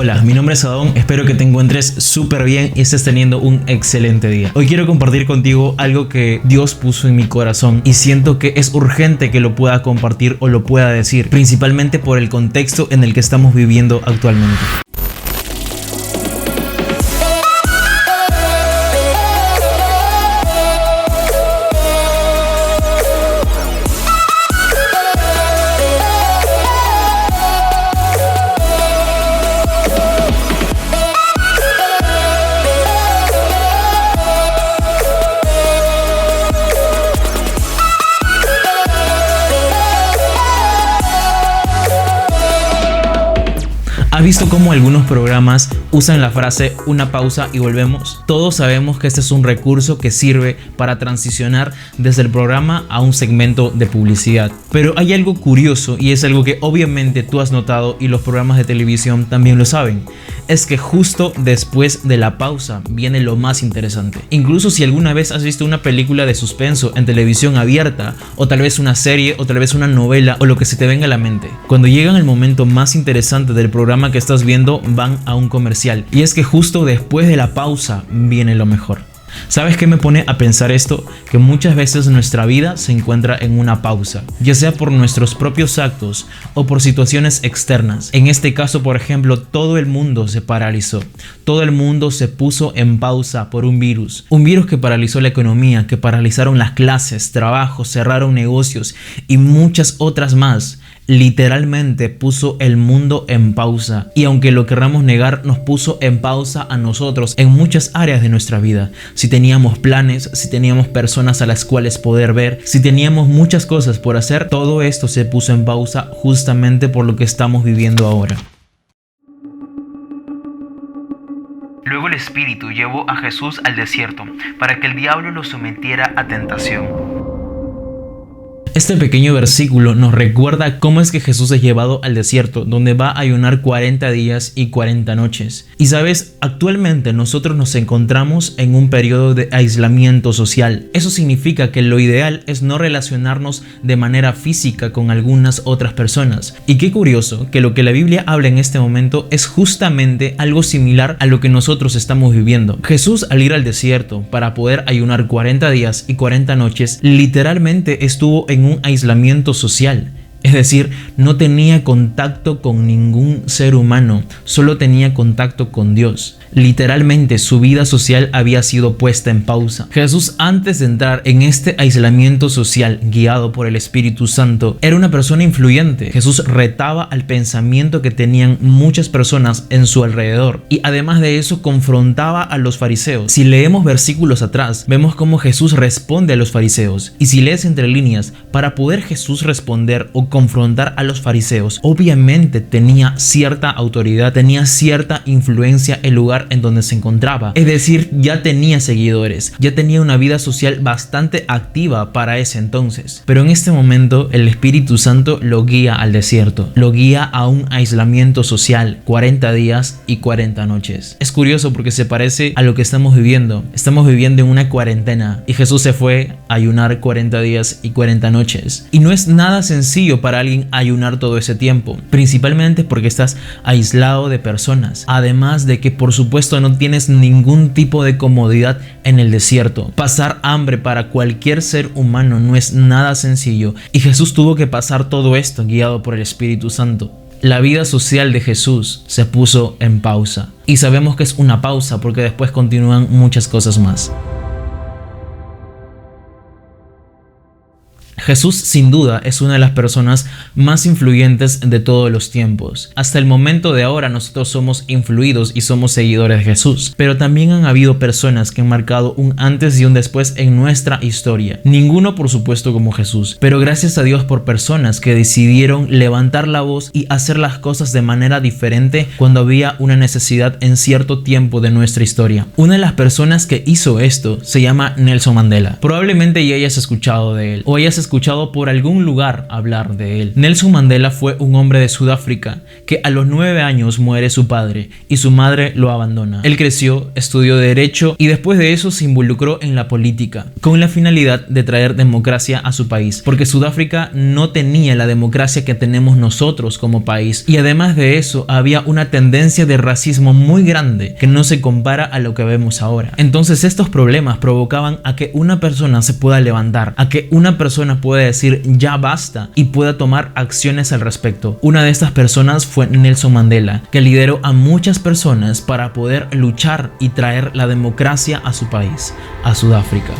Hola, mi nombre es Adón, espero que te encuentres súper bien y estés teniendo un excelente día. Hoy quiero compartir contigo algo que Dios puso en mi corazón y siento que es urgente que lo pueda compartir o lo pueda decir, principalmente por el contexto en el que estamos viviendo actualmente. ¿Has visto cómo algunos programas usan la frase una pausa y volvemos? Todos sabemos que este es un recurso que sirve para transicionar desde el programa a un segmento de publicidad. Pero hay algo curioso y es algo que obviamente tú has notado y los programas de televisión también lo saben. Es que justo después de la pausa viene lo más interesante. Incluso si alguna vez has visto una película de suspenso en televisión abierta, o tal vez una serie, o tal vez una novela, o lo que se te venga a la mente. Cuando llegan al momento más interesante del programa que estás viendo, van a un comercial. Y es que justo después de la pausa viene lo mejor. ¿Sabes qué me pone a pensar esto? Que muchas veces nuestra vida se encuentra en una pausa, ya sea por nuestros propios actos o por situaciones externas. En este caso, por ejemplo, todo el mundo se paralizó. Todo el mundo se puso en pausa por un virus. Un virus que paralizó la economía, que paralizaron las clases, trabajos, cerraron negocios y muchas otras más. Literalmente puso el mundo en pausa, y aunque lo querramos negar, nos puso en pausa a nosotros en muchas áreas de nuestra vida. Si teníamos planes, si teníamos personas a las cuales poder ver, si teníamos muchas cosas por hacer, todo esto se puso en pausa justamente por lo que estamos viviendo ahora. Luego el Espíritu llevó a Jesús al desierto para que el diablo lo sometiera a tentación. Este pequeño versículo nos recuerda cómo es que Jesús es llevado al desierto, donde va a ayunar 40 días y 40 noches. Y sabes, actualmente nosotros nos encontramos en un periodo de aislamiento social. Eso significa que lo ideal es no relacionarnos de manera física con algunas otras personas. Y qué curioso que lo que la Biblia habla en este momento es justamente algo similar a lo que nosotros estamos viviendo. Jesús, al ir al desierto para poder ayunar 40 días y 40 noches, literalmente estuvo en un aislamiento social. Es decir, no tenía contacto con ningún ser humano, solo tenía contacto con Dios. Literalmente su vida social había sido puesta en pausa. Jesús, antes de entrar en este aislamiento social guiado por el Espíritu Santo, era una persona influyente. Jesús retaba al pensamiento que tenían muchas personas en su alrededor, y además de eso confrontaba a los fariseos. Si leemos versículos atrás, vemos cómo Jesús responde a los fariseos, y si lees entre líneas, para poder Jesús responder o confrontar a los fariseos, obviamente tenía cierta autoridad, tenía cierta influencia el lugar en donde se encontraba. Es decir, ya tenía seguidores, ya tenía una vida social bastante activa para ese entonces. Pero en este momento el Espíritu Santo lo guía al desierto, lo guía a un aislamiento social, 40 días y 40 noches. Es curioso porque se parece a lo que estamos viviendo. Estamos viviendo en una cuarentena y Jesús se fue a ayunar 40 días y 40 noches. Y no es nada sencillo para alguien ayunar todo ese tiempo, principalmente porque estás aislado de personas, además de que por supuesto no tienes ningún tipo de comodidad en el desierto. Pasar hambre para cualquier ser humano no es nada sencillo, y Jesús tuvo que pasar todo esto guiado por el Espíritu Santo. La vida social de Jesús se puso en pausa, y sabemos que es una pausa porque después continúan muchas cosas más. Jesús sin duda es una de las personas más influyentes de todos los tiempos. Hasta el momento de ahora nosotros somos influidos y somos seguidores de Jesús, pero también han habido personas que han marcado un antes y un después en nuestra historia. Ninguno por supuesto como Jesús, pero gracias a Dios por personas que decidieron levantar la voz y hacer las cosas de manera diferente cuando había una necesidad en cierto tiempo de nuestra historia. Una de las personas que hizo esto se llama Nelson Mandela. Probablemente ya hayas escuchado de él o hayas escuchado escuchado por algún lugar hablar de él. Nelson Mandela fue un hombre de Sudáfrica que a los 9 años muere su padre y su madre lo abandona. Él creció, estudió Derecho y después de eso se involucró en la política con la finalidad de traer democracia a su país, porque Sudáfrica no tenía la democracia que tenemos nosotros como país, y además de eso había una tendencia de racismo muy grande que no se compara a lo que vemos ahora. Entonces estos problemas provocaban a que una persona se pueda levantar, a que una persona pueda decir ya basta y pueda tomar acciones al respecto. Una de estas personas fue Nelson Mandela, que lideró a muchas personas para poder luchar y traer la democracia a su país, a Sudáfrica.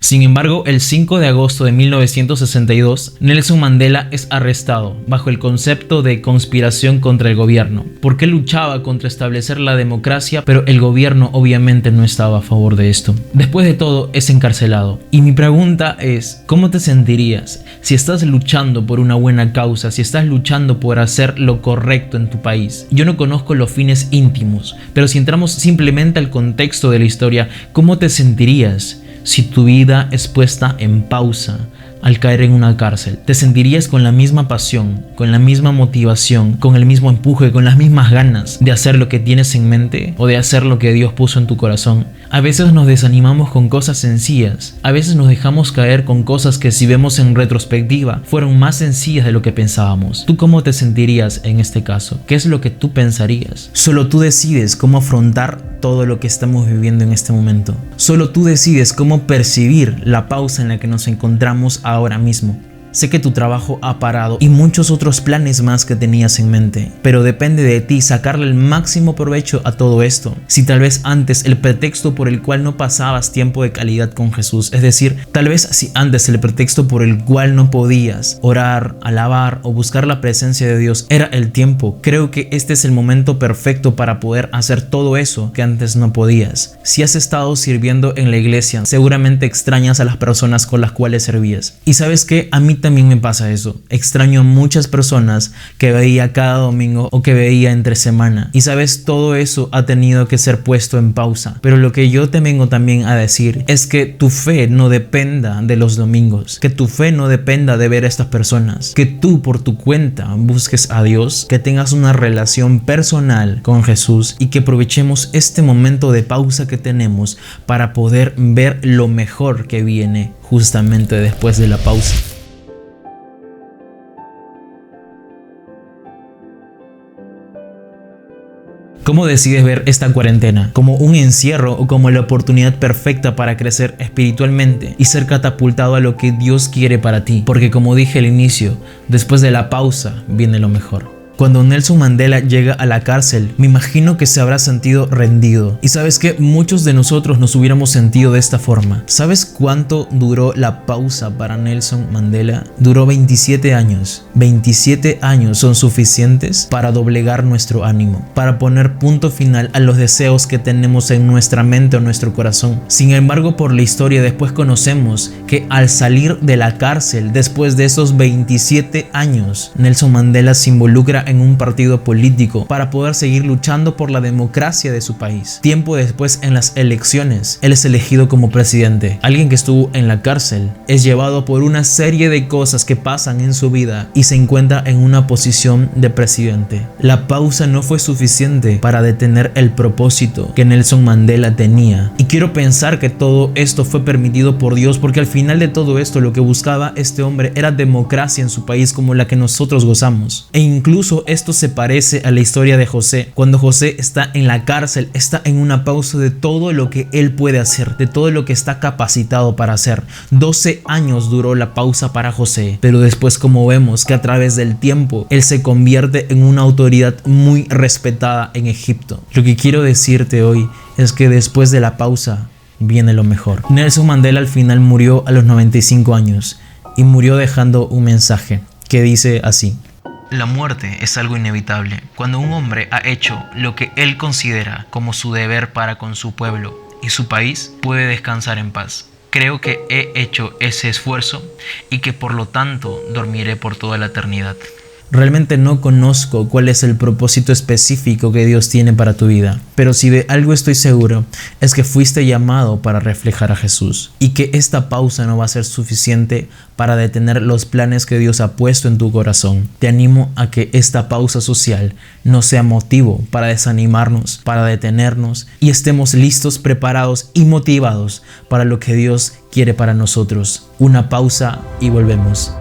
Sin embargo, el 5 de agosto de 1962, Nelson Mandela es arrestado bajo el concepto de conspiración contra el gobierno, porque él luchaba contra establecer la democracia, pero el gobierno obviamente no estaba a favor de esto. Después de todo, es encarcelado. Y mi pregunta es, ¿cómo te sentirías si estás luchando por una buena causa, si estás luchando por hacer lo correcto en tu país? Yo no conozco los fines íntimos, pero si entramos simplemente al contexto de la historia, ¿cómo te sentirías si tu vida es puesta en pausa al caer en una cárcel? ¿Te sentirías con la misma pasión, con la misma motivación, con el mismo empuje, con las mismas ganas de hacer lo que tienes en mente o de hacer lo que Dios puso en tu corazón? A veces nos desanimamos con cosas sencillas, a veces nos dejamos caer con cosas que si vemos en retrospectiva fueron más sencillas de lo que pensábamos. ¿Tú cómo te sentirías en este caso? ¿Qué es lo que tú pensarías? Solo tú decides cómo afrontar todo lo que estamos viviendo en este momento. Solo tú decides cómo percibir la pausa en la que nos encontramos ahora mismo. Sé que tu trabajo ha parado y muchos otros planes más que tenías en mente, pero depende de ti sacarle el máximo provecho a todo esto. Si tal vez antes el pretexto por el cual no pasabas tiempo de calidad con Jesús, es decir, tal vez si antes el pretexto por el cual no podías orar, alabar o buscar la presencia de Dios era el tiempo, creo que este es el momento perfecto para poder hacer todo eso que antes no podías. Si has estado sirviendo en la iglesia, seguramente extrañas a las personas con las cuales servías. Y sabes que a mí también me pasa eso. Extraño a muchas personas que veía cada domingo o que veía entre semana. Y sabes, todo eso ha tenido que ser puesto en pausa. Pero lo que yo te vengo también a decir es que tu fe no dependa de los domingos. Que tu fe no dependa de ver a estas personas. Que tú por tu cuenta busques a Dios. Que tengas una relación personal con Jesús. Y que aprovechemos este momento de pausa que tenemos para poder ver lo mejor que viene justamente después de la pausa. ¿Cómo decides ver esta cuarentena? ¿Como un encierro o como la oportunidad perfecta para crecer espiritualmente y ser catapultado a lo que Dios quiere para ti? Porque como dije al inicio, después de la pausa viene lo mejor. Cuando Nelson Mandela llega a la cárcel, me imagino que se habrá sentido rendido. Y sabes que muchos de nosotros nos hubiéramos sentido de esta forma. ¿Sabes cuánto duró la pausa para Nelson Mandela? Duró 27 años. 27 años son suficientes para doblegar nuestro ánimo, para poner punto final a los deseos que tenemos en nuestra mente o nuestro corazón. Sin embargo, por la historia después conocemos que al salir de la cárcel, después de esos 27 años, Nelson Mandela se involucra en un partido político para poder seguir luchando por la democracia de su país. Tiempo después, en las elecciones, él es elegido como presidente. Alguien que estuvo en la cárcel es llevado por una serie de cosas que pasan en su vida y se encuentra en una posición de presidente. La pausa no fue suficiente para detener el propósito que Nelson Mandela tenía. Y quiero pensar que todo esto fue permitido por Dios, porque al final de todo esto lo que buscaba este hombre era democracia en su país como la que nosotros gozamos. E incluso esto se parece a la historia de José. Cuando José está en la cárcel, está en una pausa de todo lo que él puede hacer, de todo lo que está capacitado para hacer. 12 años duró la pausa para José, pero después, como vemos que a través del tiempo él se convierte en una autoridad muy respetada en Egipto. Lo que quiero decirte hoy es que después de la pausa viene lo mejor. Nelson Mandela al final murió a los 95 años y murió dejando un mensaje que dice así: la muerte es algo inevitable cuando un hombre ha hecho lo que él considera como su deber para con su pueblo y su país, puede descansar en paz. Creo que he hecho ese esfuerzo y que por lo tanto dormiré por toda la eternidad. Realmente no conozco cuál es el propósito específico que Dios tiene para tu vida, pero si de algo estoy seguro es que fuiste llamado para reflejar a Jesús y que esta pausa no va a ser suficiente para detener los planes que Dios ha puesto en tu corazón. Te animo a que esta pausa social no sea motivo para desanimarnos, para detenernos y estemos listos, preparados y motivados para lo que Dios quiere para nosotros. Una pausa y volvemos.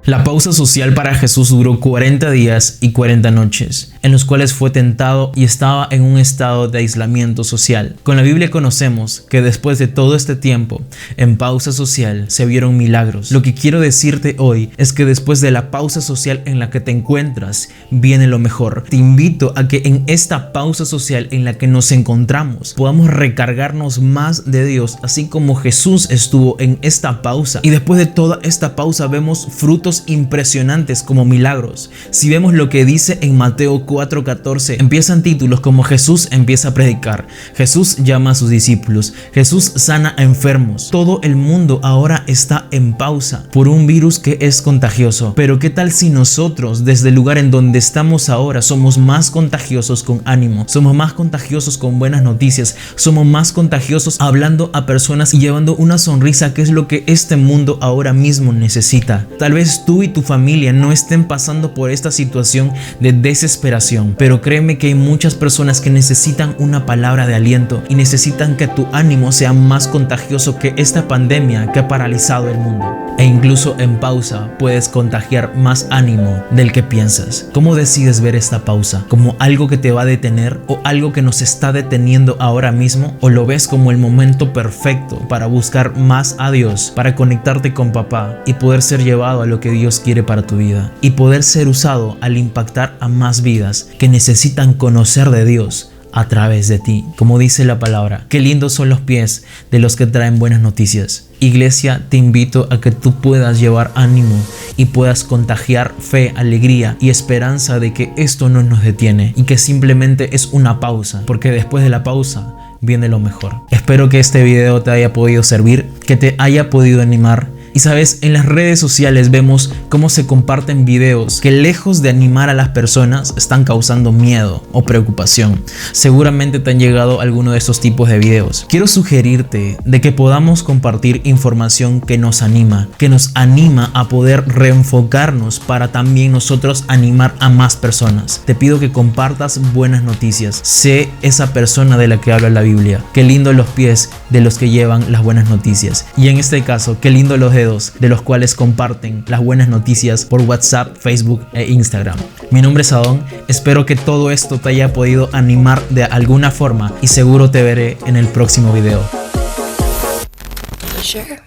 La pausa social para Jesús duró 40 días y 40 noches, en los cuales fue tentado y estaba en un estado de aislamiento social. Con la Biblia conocemos que después de todo este tiempo, en pausa social, se vieron milagros. Lo que quiero decirte hoy es que después de la pausa social en la que te encuentras, viene lo mejor. Te invito a que en esta pausa social en la que nos encontramos, podamos recargarnos más de Dios, así como Jesús estuvo en esta pausa. Y después de toda esta pausa vemos frutos impresionantes como milagros. Si vemos lo que dice en Mateo 4:14, empiezan títulos como Jesús empieza a predicar, Jesús llama a sus discípulos, Jesús sana a enfermos. Todo el mundo ahora está en pausa por un virus que es contagioso. Pero ¿qué tal si nosotros desde el lugar en donde estamos ahora somos más contagiosos con ánimo, somos más contagiosos con buenas noticias, somos más contagiosos hablando a personas y llevando una sonrisa, que es lo que este mundo ahora mismo necesita? Tal vez tú y tu familia no estén pasando por esta situación de desesperación, pero créeme que hay muchas personas que necesitan una palabra de aliento y necesitan que tu ánimo sea más contagioso que esta pandemia que ha paralizado el mundo. E incluso en pausa puedes contagiar más ánimo del que piensas. ¿Cómo decides ver esta pausa? ¿Como algo que te va a detener o algo que nos está deteniendo ahora mismo? ¿O lo ves como el momento perfecto para buscar más a Dios, para conectarte con papá y poder ser llevado a lo que Dios quiere para tu vida y poder ser usado al impactar a más vidas que necesitan conocer de Dios a través de ti? Como dice la palabra, qué lindos son los pies de los que traen buenas noticias. Iglesia, te invito a que tú puedas llevar ánimo y puedas contagiar fe, alegría y esperanza de que esto no nos detiene y que simplemente es una pausa, porque después de la pausa viene lo mejor. Espero que este video te haya podido servir, que te haya podido animar. Y sabes, en las redes sociales vemos cómo se comparten videos que lejos de animar a las personas están causando miedo o preocupación. Seguramente te han llegado alguno de estos tipos de videos. Quiero sugerirte de que podamos compartir información que nos anima a poder reenfocarnos para también nosotros animar a más personas. Te pido que compartas buenas noticias. Sé esa persona de la que habla la Biblia. Qué lindo los pies de los que llevan las buenas noticias. Y en este caso, qué lindo los dedos de los cuales comparten las buenas noticias por WhatsApp, Facebook e Instagram. Mi nombre es Adón, espero que todo esto te haya podido animar de alguna forma y seguro te veré en el próximo video. Sure.